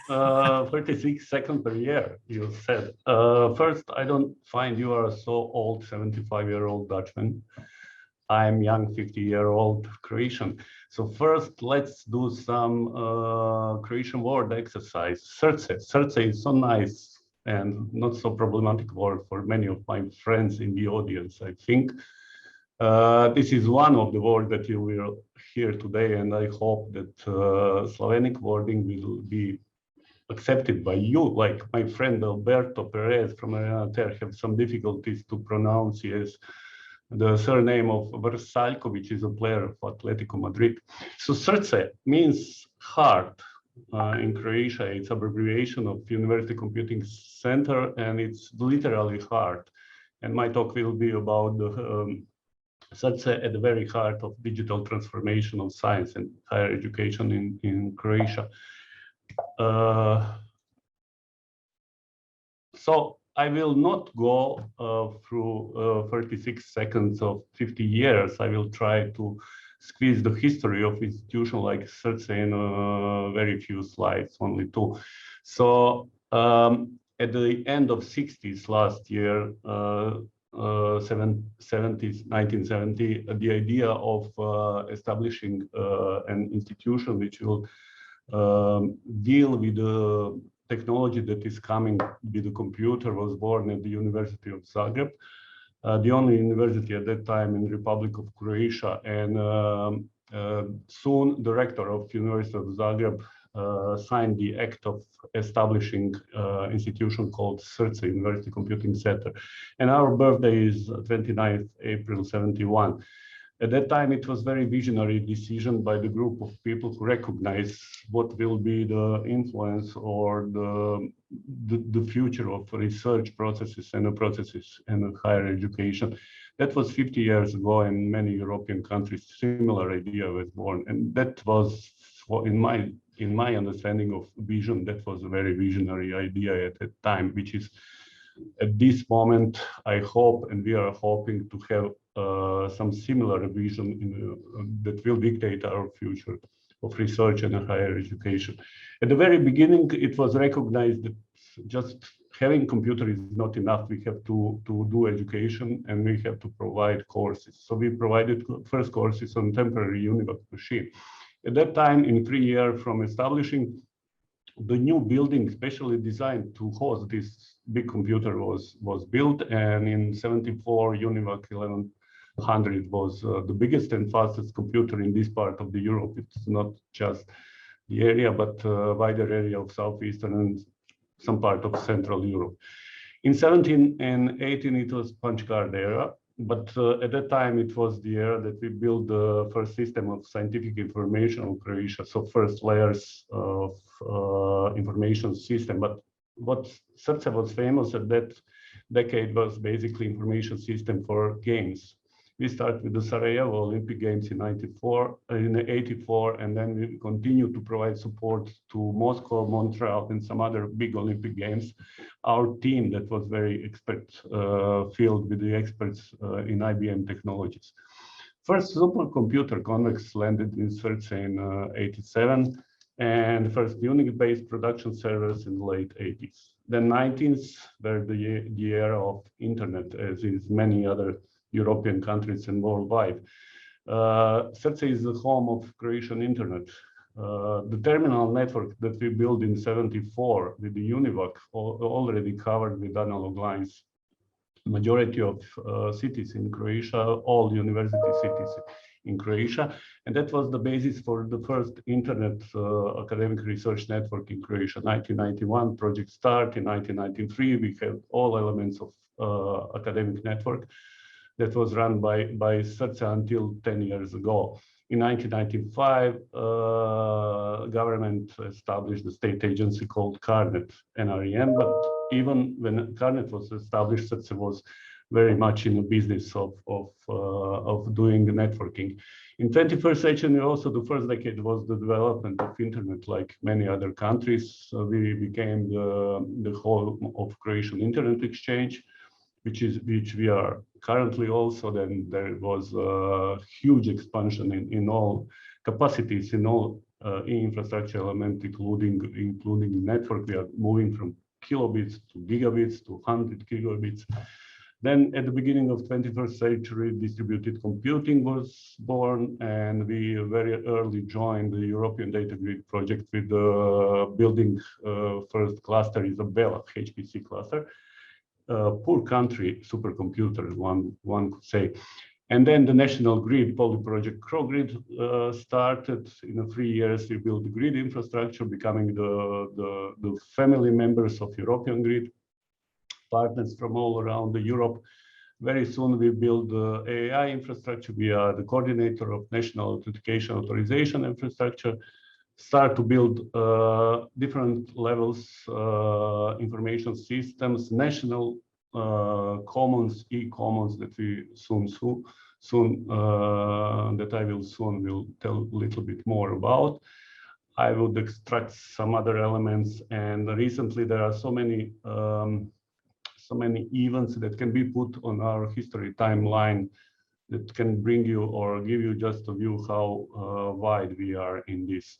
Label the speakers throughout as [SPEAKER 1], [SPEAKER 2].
[SPEAKER 1] Ivan, 36 seconds per year, you said. First, I don't find you are so old, 75-year-old Dutchman. I'm young, 50-year-old Croatian. So first, let's do some Croatian word exercise. SRCE. SRCE is so nice and not so problematic word for many of my friends in the audience, I think. This is one of the words that you will hear today, and I hope that Slovenic wording will be accepted by you. Like my friend Alberto Perez from Renater have some difficulties to pronounce the surname of Vrsaljko, which is a player of Atletico Madrid. So SRCE means heart in Croatia. It's abbreviation of University Computing Center, and it's literally heart. And my talk will be about the SRCE at the very heart of digital transformation of science and higher education in Croatia. So I will not go through 36 seconds of 50 years. I will try to squeeze the history of institution like SRCE in very few slides, only two. So at the end of 60s last year, 1970, the idea of establishing an institution which will deal with the technology that is coming with the computer was born at the University of Zagreb, the only university at that time in the Republic of Croatia, and soon the rector of University of Zagreb signed the act of establishing institution called SRCE, University Computing Center. And our birthday is 29th April 71. At that time, it was very visionary decision by the group of people who recognize what will be the influence or the future of research processes and processes in higher education. That was 50 years ago, in many European countries, similar idea was born. And that was, in my understanding of vision, that was a very visionary idea at that time, which is at this moment, I hope, and we are hoping to have some similar vision that will dictate our future of research and higher education. At the very beginning, it was recognized that just having computer is not enough. We have to do education, and we have to provide courses. So we provided first courses on temporary UNIVAC machine. At that time, in 3 years from establishing, the new building specially designed to host this big computer was built, and in 74 UNIVAC 1100 was the biggest and fastest computer in this part of the Europe. It's not just the area, but wider area of southeastern and some part of Central Europe. In 17 and 18 it was punch card era, but at that time it was the era that we built the first system of scientific information of Croatia, so first layers of information system. But what SRCE was famous at that decade was basically information system for games. We started with the Sarajevo Olympic Games in 84, and then we continue to provide support to Moscow, Montreal, and some other big Olympic Games. Our team that was very expert filled with the experts in IBM technologies. First supercomputer Convex landed in SRCE in 87, and first Unix-based production servers in the late 80s. The 90s were the era of internet, as in many other European countries and worldwide. SRCE is the home of Croatian internet. The terminal network that we built in 74 with the UNIVAC already covered with analog lines. Majority of cities in Croatia, all university cities in Croatia, and that was the basis for the first internet academic research network in Croatia. 1991 project start. In 1993 we had all elements of academic network that was run by SRCE until 10 years ago. In 1995, government established a state agency called CARNET, NREM, but even when CARNET was established, SRCE was very much in the business of doing the networking. In 21st century, also the first decade was the development of internet, like many other countries. We became the home of Croatian Internet Exchange, which we are currently also. Then there was a huge expansion in all capacities, in all e-infrastructure element, including network. We are moving from kilobits to gigabits to 100 gigabits. Then at the beginning of 21st century, distributed computing was born, and we very early joined the European Data Grid project with building first cluster, Isabella HPC cluster. Poor country supercomputer, one could say. And then the national grid, Poly project CroGrid, started. In 3 years, we built the grid infrastructure, becoming the family members of European grid, partners from all around Europe. Very soon we build the AI infrastructure. We are the coordinator of national authentication authorization infrastructure, start to build different levels, information systems, national commons, e-commons that we that I will tell a little bit more about. I would extract some other elements, and recently there are so many events that can be put on our history timeline that can bring you or give you just a view how wide we are in this.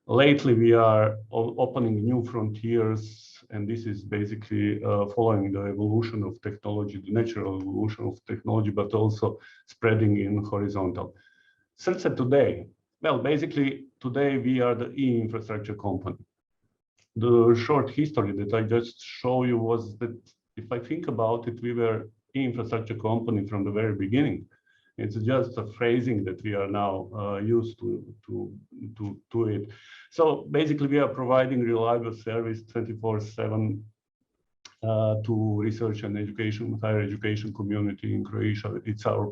[SPEAKER 1] Lately, we are opening new frontiers, and this is basically following the evolution of technology, the natural evolution of technology, but also spreading in horizontal. SRCE today, well, basically today we are the e-infrastructure company. The short history that I just show you was that if I think about it, we were e-infrastructure company from the very beginning. It's just a phrasing that we are now used to it. So basically, we are providing reliable service 24/7 to research and education, higher education community in Croatia. It's our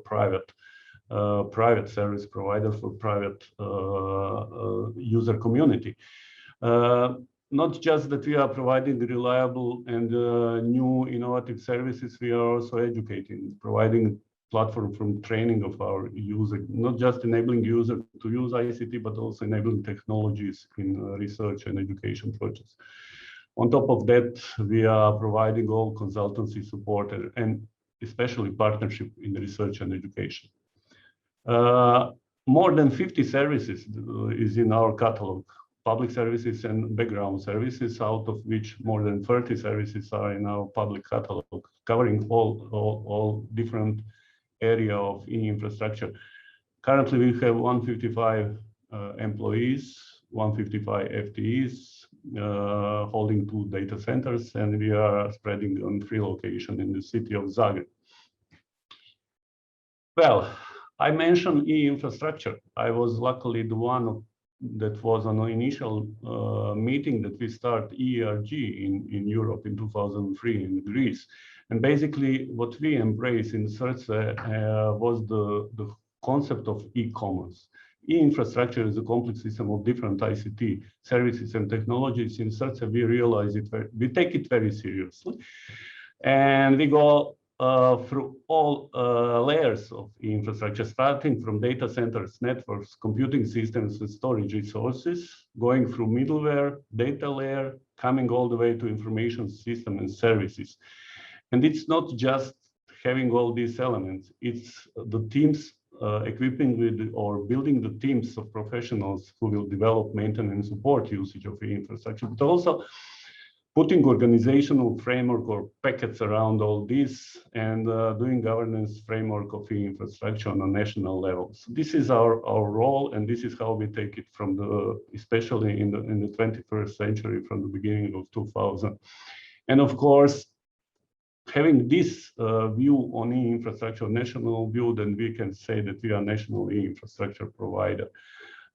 [SPEAKER 1] private service provider for private user community. Not just that we are providing reliable and new innovative services, we are also educating, providing platform from training of our user, not just enabling user to use ICT, but also enabling technologies in research and education projects. On top of that, we are providing all consultancy support and especially partnership in research and education. More than 50 services is in our catalog, public services and background services, out of which more than 30 services are in our public catalog, covering all different area of e-infrastructure. Currently, we have 155 employees, 155 FTEs, holding 2 data centers, and we are spreading on 3 locations in the city of Zagreb. Well, I mentioned e-infrastructure. I was luckily the one that was on an initial meeting that we start ERG in Europe in 2003 in Greece. And basically what we embrace in SRCE was the concept of e-commerce. E-infrastructure is a complex system of different ICT services and technologies. In SRCE, we realize it, we take it very seriously. And we go through all layers of infrastructure, starting from data centers, networks, computing systems, and storage resources, going through middleware, data layer, coming all the way to information system and services. And it's not just having all these elements, it's the teams equipping with or building the teams of professionals who will develop, maintain, and support usage of infrastructure, but also putting organizational framework or packets around all this and doing governance framework of infrastructure on a national level. So this is our role, and this is how we take it from especially in the 21st century, from the beginning of 2000. And of course, having this view on e-infrastructure, national view, then we can say that we are national e-infrastructure provider.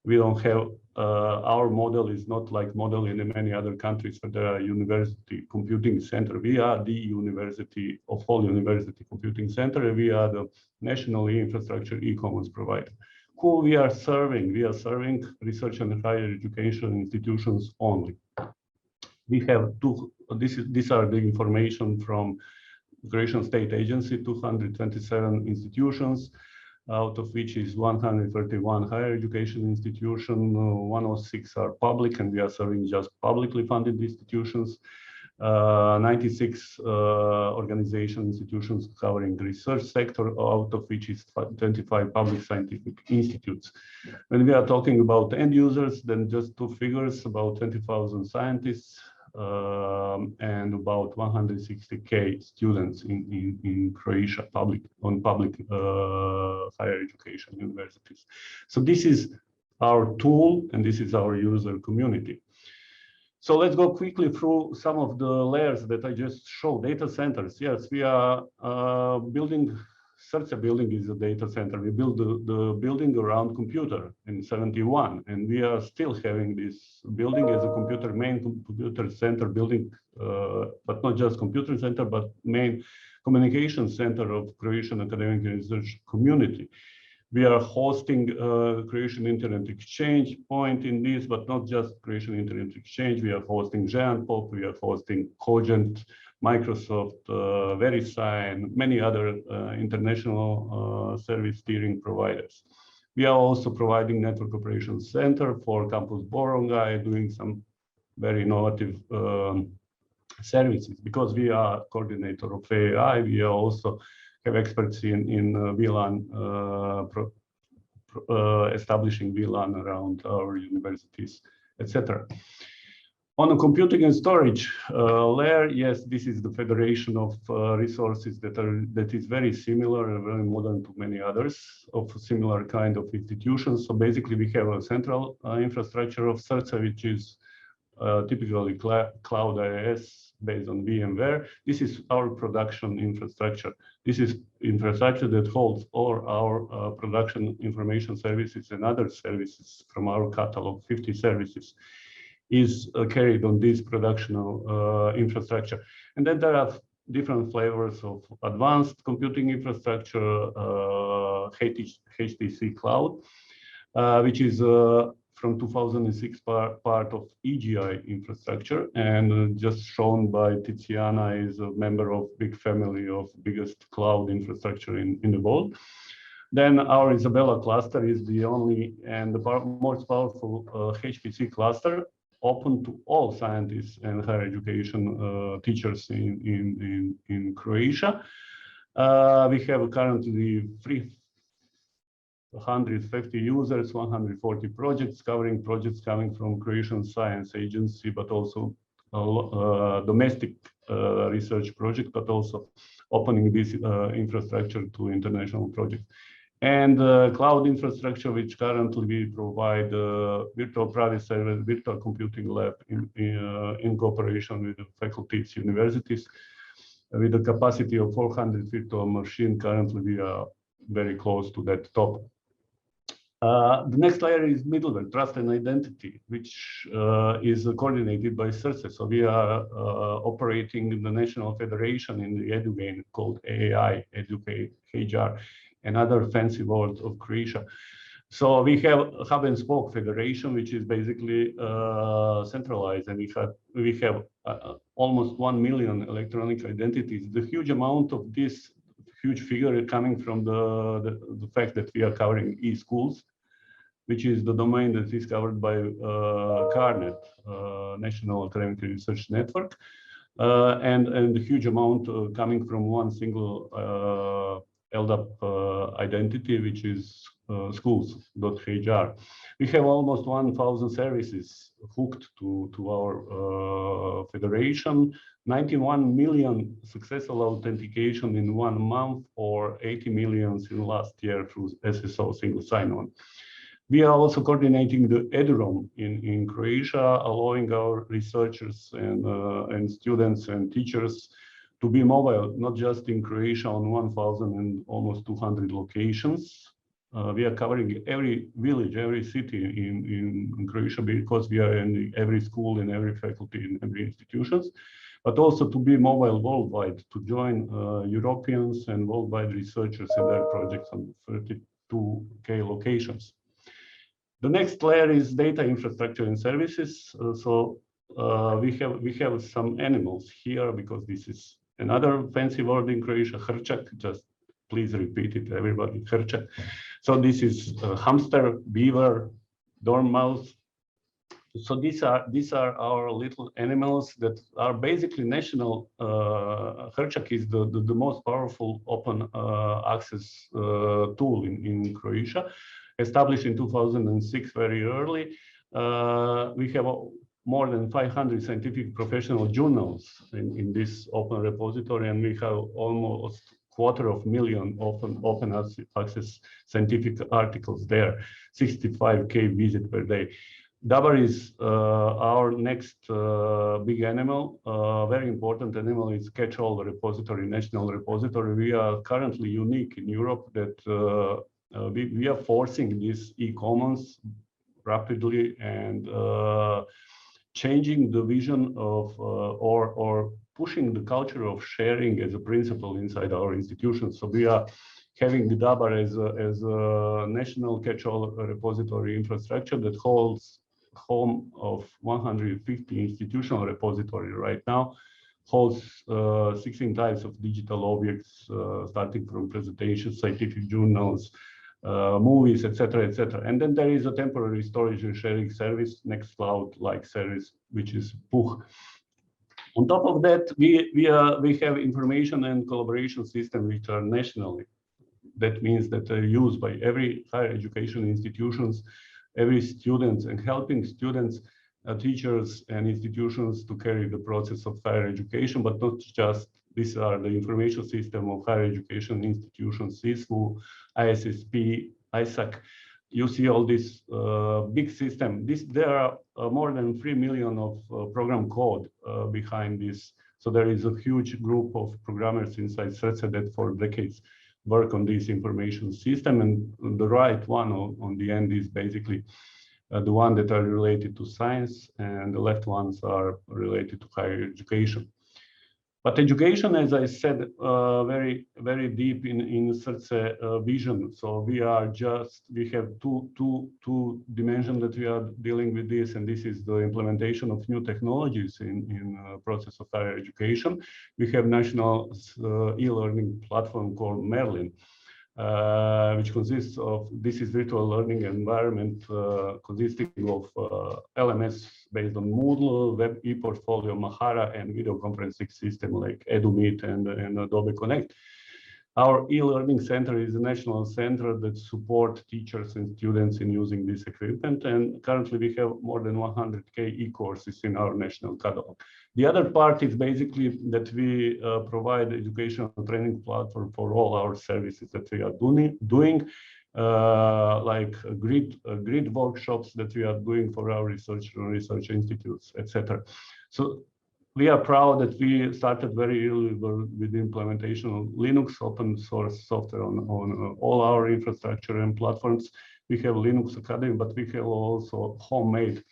[SPEAKER 1] We don't have, our model is not like model in many other countries where there are university computing center. We are the university of all university computing center. We are the national e-infrastructure e-commerce provider. Who we are serving? We are serving research and higher education institutions only. We have these are the information from Croatian State Agency, 227 institutions, out of which is 131 higher education institution, 106 are public, and we are serving just publicly funded institutions. 96 organization institutions covering the research sector, out of which is 25 public scientific institutes. When we are talking about end users, then just two figures, about 20,000 scientists and about 160K students in Croatia, public higher education universities. So this is our tool and this is our user community. So let's go quickly through some of the layers that I just showed. Data centers. Yes, we are building. SRCE building is a data center. We built the building around computer in '71, and we are still having this building as a main computer center building, but not just computer center, but main communication center of Croatian academic research community. We are hosting Croatian Internet Exchange point in this, but not just Croatian Internet Exchange. We are hosting GEANT, we are hosting Cogent, Microsoft, VeriSign, many other international service steering providers. We are also providing Network Operations Center for Campus Borongaj, doing some very innovative services. Because we are coordinator of AI, we are also have experts in VLAN, establishing VLAN around our universities, etc. On the computing and storage layer, yes, this is the federation of resources that is very similar and very modern to many others of similar kind of institutions. So basically, we have a central infrastructure of SRCE, which is typically cloud IaaS based on VMware. This is our production infrastructure. This is infrastructure that holds all our production information services and other services from our catalog, 50 services, is carried on this production infrastructure. And then there are different flavors of advanced computing infrastructure, HTC Cloud, which is from 2006 part of EGI infrastructure, and just shown by Tiziana is a member of big family of biggest cloud infrastructure in the world. Then our Isabella cluster is the only and the most powerful HPC cluster, open to all scientists and higher education teachers in Croatia. We have currently 350 users, 140 projects, covering projects coming from Croatian Science Agency, but also domestic research project, but also opening this infrastructure to international projects. And cloud infrastructure, which currently we provide virtual private server, virtual computing lab in cooperation with the faculties, universities, with a capacity of 400 virtual machines. Currently, we are very close to that top. The next layer is middleware, trust and identity, which is coordinated by SRCE. So we are operating the national federation in the EduGain called AI, EduCAGR, another fancy word of Croatia. So we have a hub and spoke federation, which is basically centralized, and we have almost 1 million electronic identities. The huge amount of this huge figure coming from the fact that we are covering e-schools, which is the domain that is covered by CARNET, National Academic Research Network, and the huge amount coming from one single LDAP identity, which is schools.hr. We have almost 1,000 services hooked to our federation, 91 million successful authentication in 1 month, or 80 million in last year through SSO, single sign-on. We are also coordinating the EduRoam in Croatia, allowing our researchers and students and teachers to be mobile, not just in Croatia on 1,000 and almost 200 locations. We are covering every village, every city in Croatia, because we are in every school, in every faculty, in every institutions, but also to be mobile worldwide, to join Europeans and worldwide researchers in their projects on 32K locations. The next layer is data infrastructure and services. We have some animals here, because this is another fancy word in Croatia, hrčak. Just please repeat it, everybody, hrčak. So this is hamster, beaver, dormouse, So these are our little animals that are basically national. Hrčak is the most powerful open access tool in Croatia, established in 2006 very early. We have more than 500 scientific professional journals in this open repository, and we have almost 250,000 open access scientific articles there, 65K visits per day. DABAR is our next big animal, very important animal. Is catch-all repository, national repository. We are currently unique in Europe that we are forcing this e-commons rapidly and changing the vision of or pushing the culture of sharing as a principle inside our institutions. So we are having the DABAR as a national catch-all repository infrastructure that holds home of 150 institutional repository right now, holds 16 types of digital objects, starting from presentations, scientific journals, movies, etc., etc. And then there is a temporary storage and sharing service, Nextcloud-like service, which is PUH. On top of that, we have information and collaboration systems which are nationally. That means that they're used by every higher education institutions, every student, and helping students, teachers, and institutions to carry the process of higher education, but not just. These are the information system of higher education institutions, CISU, ISSP, ISAC. You see all this big system. There are more than 3 million of program code behind this. So there is a huge group of programmers inside SRCE that for decades work on this information system. And the right one on the end is basically the one that are related to science, and the left ones are related to higher education. But education, as I said, very, very deep in SRCE vision. So we have two dimensions that we are dealing with this, and this is the implementation of new technologies in process of higher education. We have national e-learning platform called Merlin, which consists of, this is virtual learning environment consisting of LMS based on Moodle, web e-portfolio, Mahara, and video conferencing system like EduMeet and Adobe Connect. Our e-learning center is a national center that supports teachers and students in using this equipment. And currently we have more than 100K e-courses in our national catalog. The other part is basically that we provide educational training platform for all our services that we are doing, like grid workshops that we are doing for our research institutes, etc. So we are proud that we started very early with the implementation of Linux open source software on all our infrastructure and platforms. We have Linux Academy, but we have also homemade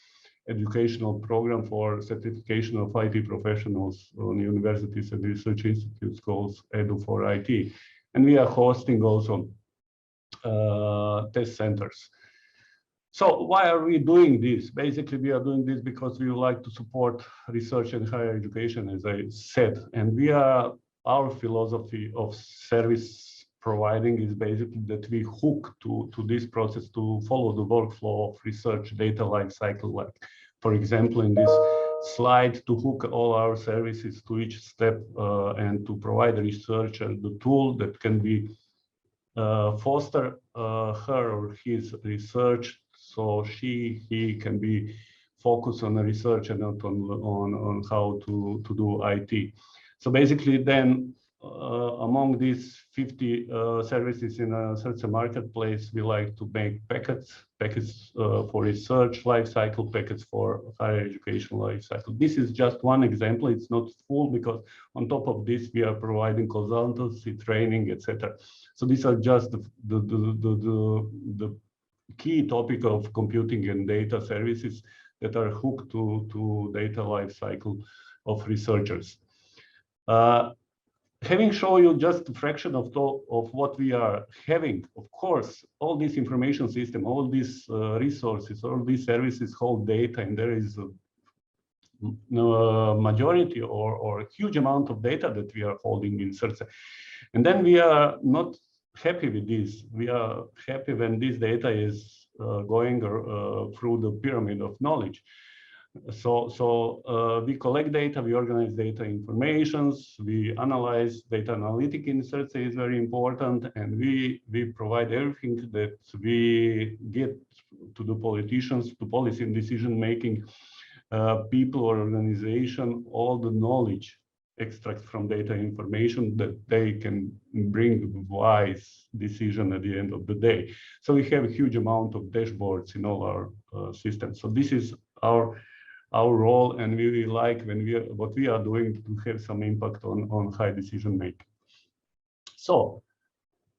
[SPEAKER 1] educational program for certification of IT professionals on universities and research institutes called Edu4IT. And we are hosting also test centers. So why are we doing this? Basically, we are doing this because we would like to support research and higher education, as I said. And our philosophy of service providing is basically that we hook to this process to follow the workflow of research data life cycle. Like, for example, in this slide, to hook all our services to each step and to provide the researcher the tool that can be foster her or his research, so he can be focused on the research and not on how to do IT. So basically then among these 50 services in a SRCE marketplace, we like to make packets for research lifecycle, packets for higher education lifecycle. This is just one example. It's not full because on top of this, we are providing consultancy, training, etc. So these are just the key topic of computing and data services that are hooked to data lifecycle of researchers. Having shown you just a fraction of what we are having, of course, all this information system, all these resources, all these services hold data, and there is a majority or a huge amount of data that we are holding in SRCE. And then we are not happy with this. We are happy when this data is going through the pyramid of knowledge. We collect data, we organize data informations, we analyze data analytic in SRCE is very important, and we provide everything that we get to the politicians, to policy and decision making people or organization, all the knowledge extract from data information that they can bring wise decision at the end of the day. So we have a huge amount of dashboards in all our systems. So this is our role, and we really like when what we are doing to have some impact on high decision making. So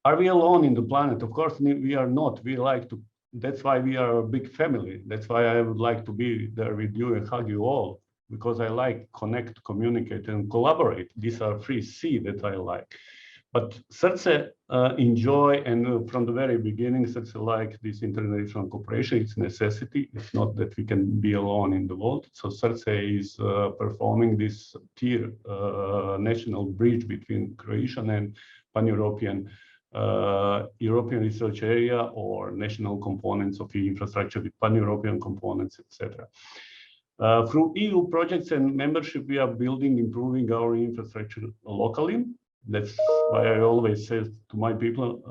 [SPEAKER 1] are we alone in the planet? Of course, we are not. We like to. That's why we are a big family. That's why I would like to be there with you and hug you all, because I like connect, communicate, and collaborate. These are 3C that I like. But SRCE enjoy, and from the very beginning, SRCE like this international cooperation. It's a necessity. It's not that we can be alone in the world. So SRCE is performing this tier national bridge between Croatian and pan-European European research area or national components of e-infrastructure with pan-European components, etc. Through EU projects and membership, we are building, improving our infrastructure locally. That's why I always say to my people,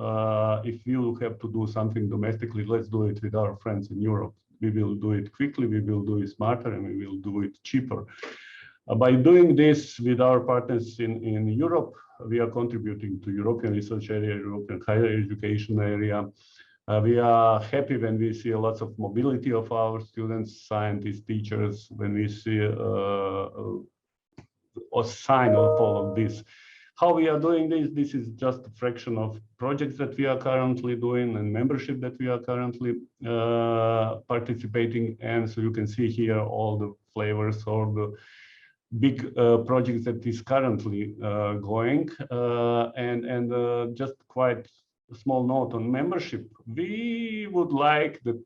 [SPEAKER 1] if you have to do something domestically, let's do it with our friends in Europe. We will do it quickly, we will do it smarter, and we will do it cheaper. By doing this with our partners in Europe, we are contributing to European research area, European higher education area. We are happy when we see lots of mobility of our students, scientists, teachers, when we see a sign of all of this. How we are doing this? This is just a fraction of projects that we are currently doing and membership that we are currently participating. And so you can see here all the flavors or the big projects that is currently going. And just quite a small note on membership. We would like that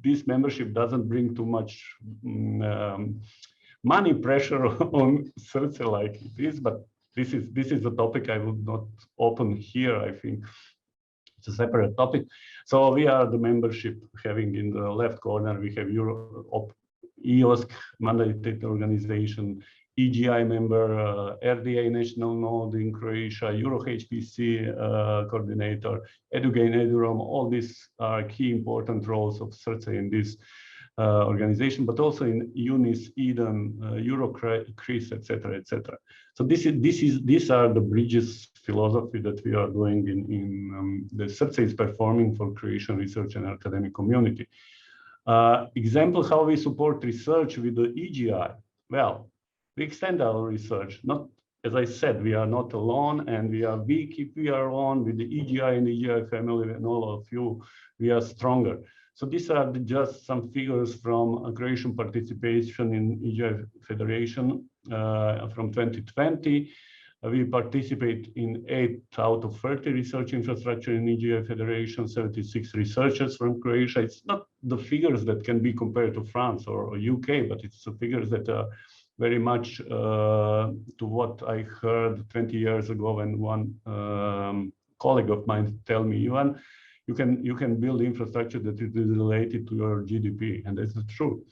[SPEAKER 1] this membership doesn't bring too much money pressure on SRCE like it is, but this is a topic I would not open here. I think it's a separate topic. So we are the membership having in the left corner, we have EOSC mandated organization, EGI member, RDA national node in Croatia, EuroHPC coordinator, EduGain, EduRom. All these are key important roles of SRCE in this organization, but also in UNIS, EDEN, EuroCRIS, etc., etc. So these are the bridges philosophy that we are doing in the SRCE is performing for Croatian research and academic community. Example how we support research with the EGI. Well, we extend our research. Not, as I said, we are not alone, and we are weak if we are alone. With the EGI and the EGI family and all of you, we are stronger. So these are just some figures from Croatian participation in EGI Federation from 2020. We participate in 8 out of 30 research infrastructure in EGI Federation, 76 researchers from Croatia. It's not the figures that can be compared to France or UK, but it's the figures that are very much to what I heard 20 years ago when one colleague of mine tell me, Ivan, you can build infrastructure that is related to your GDP, and that's true.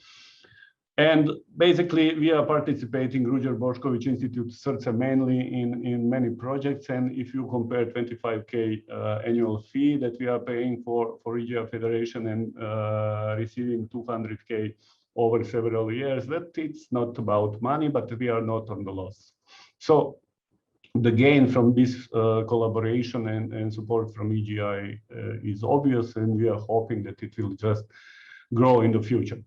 [SPEAKER 1] And basically, we are participating, Ruđer Bošković Institute, SRCE mainly in many projects. And if you compare 25K annual fee that we are paying for EGI Federation and receiving 200K over several years, that it's not about money, but we are not on the loss. So the gain from this collaboration and support from EGI is obvious, and we are hoping that it will just grow in the future.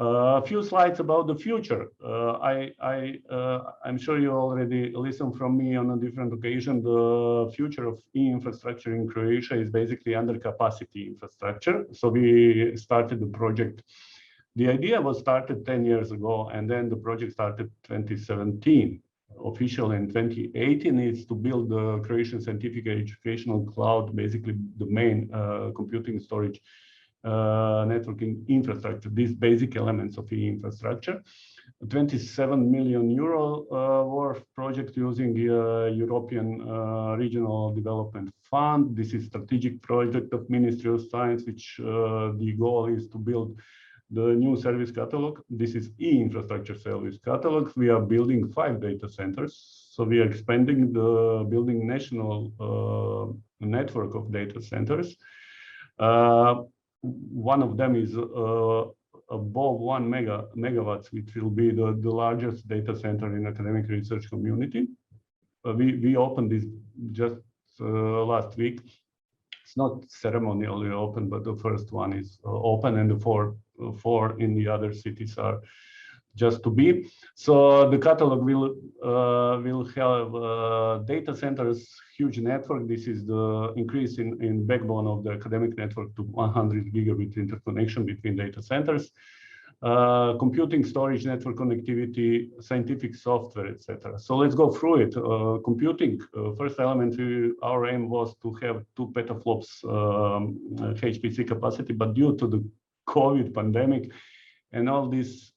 [SPEAKER 1] A few slides about the future. I'm sure you already listened from me on a different occasion. The future of e-infrastructure in Croatia is basically under capacity infrastructure. So we started the project. The idea was started 10 years ago, and then the project started 2017. Official in 2018 is to build the Croatian scientific educational cloud, basically the main computing storage networking infrastructure, these basic elements of e-infrastructure. 27 million euro worth project using European Regional Development Fund. This is strategic project of Ministry of Science, which the goal is to build the new service catalog. This is E-infrastructure service catalog. We are building 5 data centers. So we are expanding the building national network of data centers. One of them is above 1 megawatts, which will be the largest data center in academic research community. We opened this just last week. It's not ceremonially open, but the first one is open, and the four in the other cities are just to be. So the catalog will have data centers, huge network. This is the increase in backbone of the academic network to 100 gigabit interconnection between data centers. Computing, storage, network connectivity, scientific software, etc. So let's go through it. Computing, first element, our aim was to have 2 petaflops HPC capacity, but due to the COVID pandemic and all this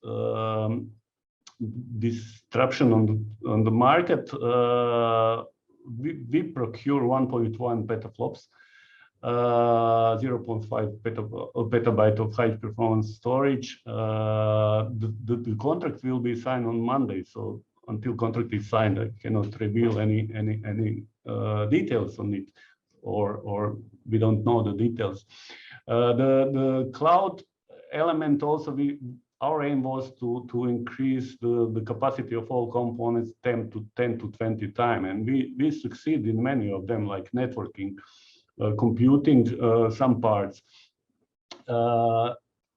[SPEAKER 1] disruption on the market, we procure 1.1 petaflops. 0.5 petabyte of high performance storage. The contract will be signed on Monday. So until contract is signed, I cannot reveal any details on it, or we don't know the details. The cloud element also, our aim was to increase the capacity of all components 10 to 20 times, and we succeed in many of them, like networking, computing, some parts.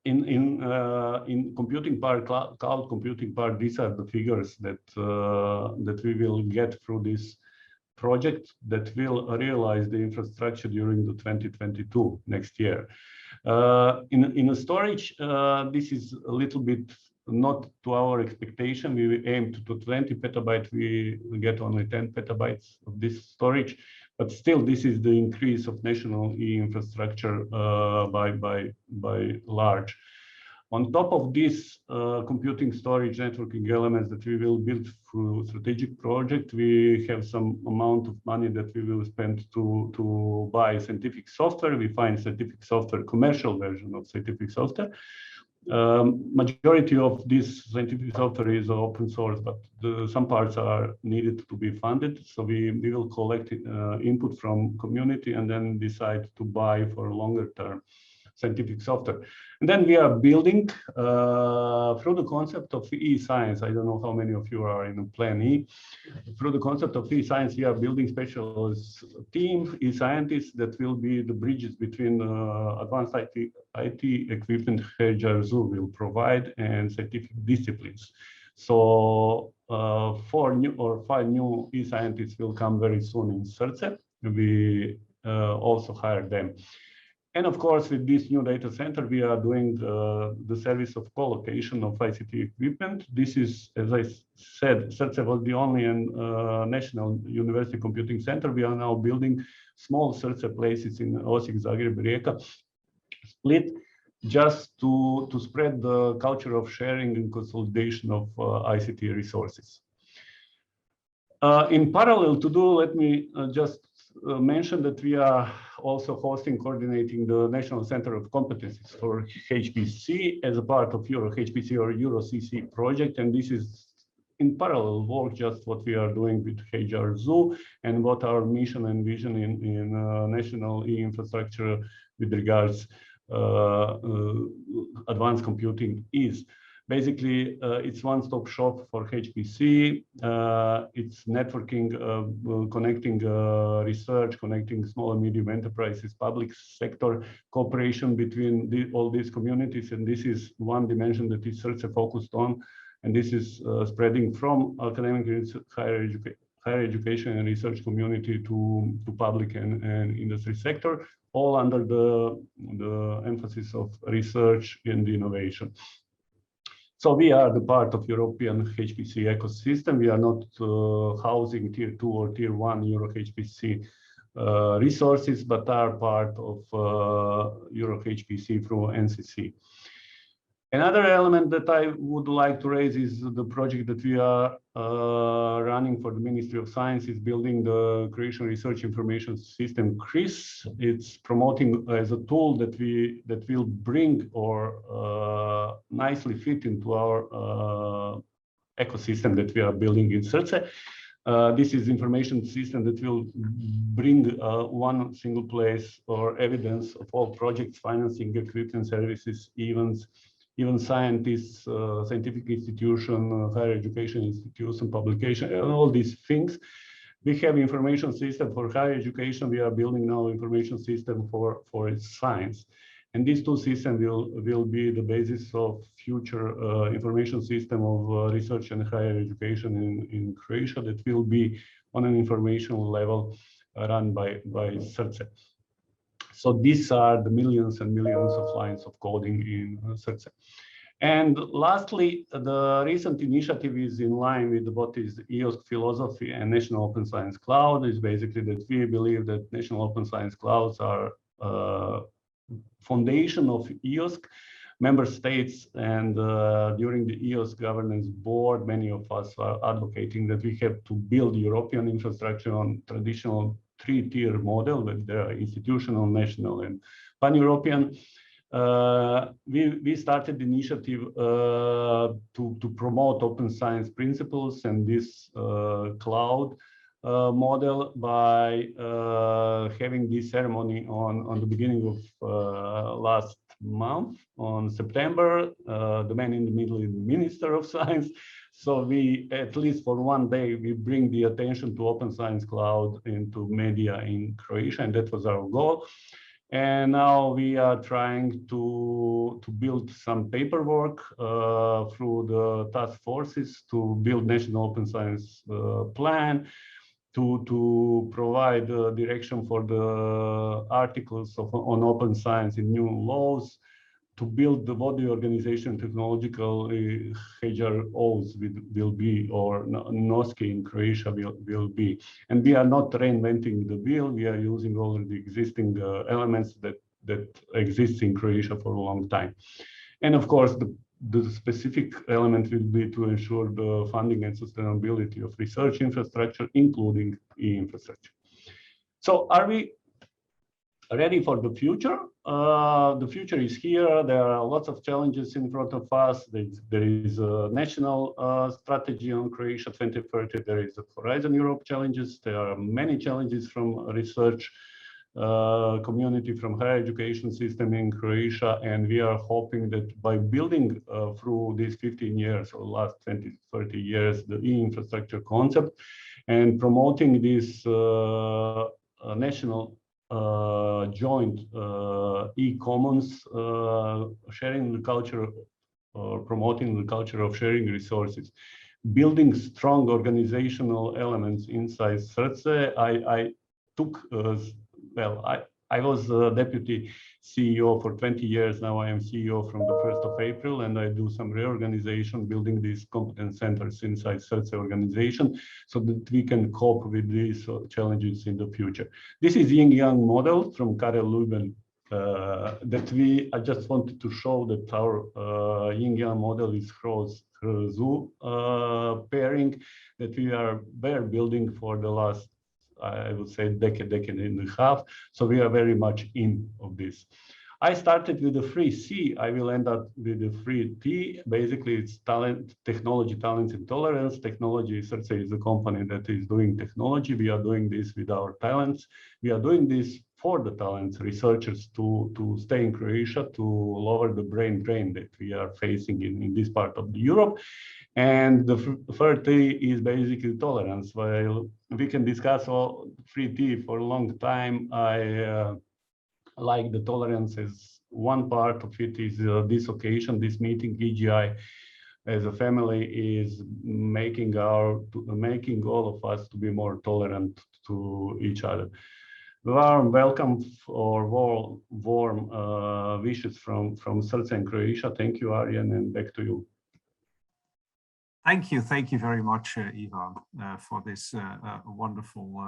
[SPEAKER 1] In computing part, cloud computing part, these are the figures that we will get through this project that will realize the infrastructure during the 2022 next year. In the storage, this is a little bit not to our expectation. We aimed to 20 petabytes. We get only 10 petabytes of this storage. But still, this is the increase of national e-infrastructure by large. On top of this computing, storage, networking elements that we will build through strategic project, we have some amount of money that we will spend to buy scientific software. We find scientific software, commercial version of scientific software. Majority of this scientific software is open source, but some parts are needed to be funded. So we will collect input from community and then decide to buy for a longer term scientific software. And then we are building through the concept of e-science. I don't know how many of you are in Plan E. Through the concept of e-science, we are building specialist team, e-scientists that will be the bridges between advanced IT equipment GRZU will provide and scientific disciplines. So 4 or 5 new e-scientists will come very soon in SRCE. We also hire them. And of course, with this new data center, we are doing the service of co-location of ICT equipment. This is, as I said, SRCE was the only national university computing center. We are now building small SRCE places in Osijek, Zagreb, Rijeka, Split, just to spread the culture of sharing and consolidation of ICT resources. In parallel to do, let me just mention that we are also hosting, coordinating the National Center of Competencies for HPC as a part of Euro HPC or Euro CC project. And this is in parallel work, just what we are doing with GRZU and what our mission and vision in national e-infrastructure with regards advanced computing is. Basically, it's one-stop shop for HPC. It's networking, connecting research, connecting small and medium enterprises, public sector, cooperation between all these communities. And this is one dimension that is SRCE focused on. And this is spreading from academic higher education and research community to public and industry sector, all under the emphasis of research and innovation. So we are the part of European HPC ecosystem. We are not housing tier 2 or tier 1 Euro HPC resources, but are part of Euro HPC through NCC. Another element that I would like to raise is the project that we are running for the Ministry of Science is building the Croatian Research Information System, CRIS. It's promoting as a tool that will bring or nicely fit into our ecosystem that we are building in SRCE. This is information system that will bring one single place or evidence of all projects, financing, equipment, services, events, even scientists, scientific institution, higher education institution, publication, and all these things. We have information system for higher education. We are building now information system for science. And these two systems will be the basis of future information system of research and higher education in Croatia that will be on an informational level run by SRCE. So these are the millions and millions of lines of coding in SRCE. And lastly, the recent initiative is in line with what is EOSC philosophy and National Open Science Cloud. Is basically that we believe that National Open Science Clouds are foundation of EOSC. Member states and during the EOSC governance board, many of us are advocating that we have to build European infrastructure on traditional three-tier model with the institutional, national, and pan-European. We started the initiative to promote open science principles and this cloud model by having this ceremony on the beginning of last month on September. The man in the middle is the Minister of Science. So we, at least for one day, we bring the attention to Open Science Cloud into media in Croatia, and that was our goal. And now we are trying to build some paperwork through the task forces to build National Open Science Plan, to provide direction for the articles on open science in new laws, to build the body organization technological HROs will be, or NOSCE in Croatia will be. And we are not reinventing the wheel. We are using already existing elements that exist in Croatia for a long time. And of course, the specific element will be to ensure the funding and sustainability of research infrastructure, including e-infrastructure. So are we ready for the future? The future is here. There are lots of challenges in front of us. There is a national strategy on Croatia 2030. There is a Horizon Europe challenges. There are many challenges from research community, from higher education system in Croatia, and we are hoping that by building through these 15 years or last 20, 30 years the e-infrastructure concept and promoting this national joint e-commons, sharing the culture or promoting the culture of sharing resources, building strong organizational elements inside SRCE. I took I was deputy CEO for 20 years. Now I am CEO from the 1st of April, and I do some reorganization, building these competence centers inside SRCE organization so that we can cope with these challenges in the future. This is yin-yang model from Karel Lubin I just wanted to show that our yin-yang model is Hrozu pairing that we are building for the last, I would say, decade and a half. So we are very much in of this. I started with the free C. I will end up with the free T. Basically, it's talent, technology, talents, and tolerance. Technology, SRCE is a company that is doing technology. We are doing this with our talents. We are doing this for the talents, researchers to stay in Croatia, to lower the brain drain that we are facing in this part of Europe. And the third T is basically tolerance. While we can discuss all free T for a long time, I like the tolerance as one part of it is this occasion, this meeting, EGI as a family is making all of us to be more tolerant to each other. Warm welcome or warm wishes from SRCE and Croatia. Thank you, Arjen, and back to you.
[SPEAKER 2] Thank you very much, Ivan, for this wonderful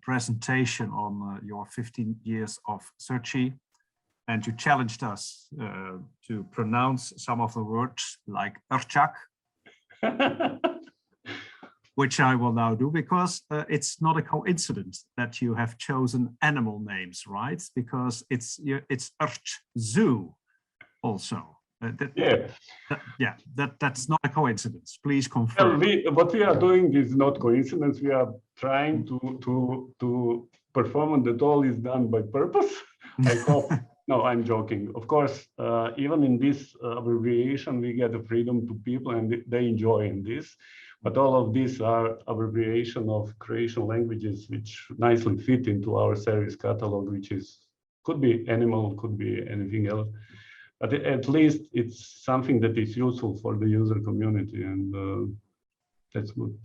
[SPEAKER 2] presentation on your 15 years of SRCE. and you challenged us to pronounce some of the words like Erčak, which I will now do, because it's not a coincidence that you have chosen animal names, right? Because it's Erč Zoo also. That's not a coincidence. Please confirm.
[SPEAKER 1] Well, what we are doing is not coincidence. We are trying to perform that all is done by purpose. I hope. No, I'm joking. Of course, even in this abbreviation, we get the freedom to people, and they enjoy in this. But all of these are abbreviation of Croatian languages, which nicely fit into our service catalog, which could be animal, could be anything else. But at least it's something that is useful for the user community, and that's good.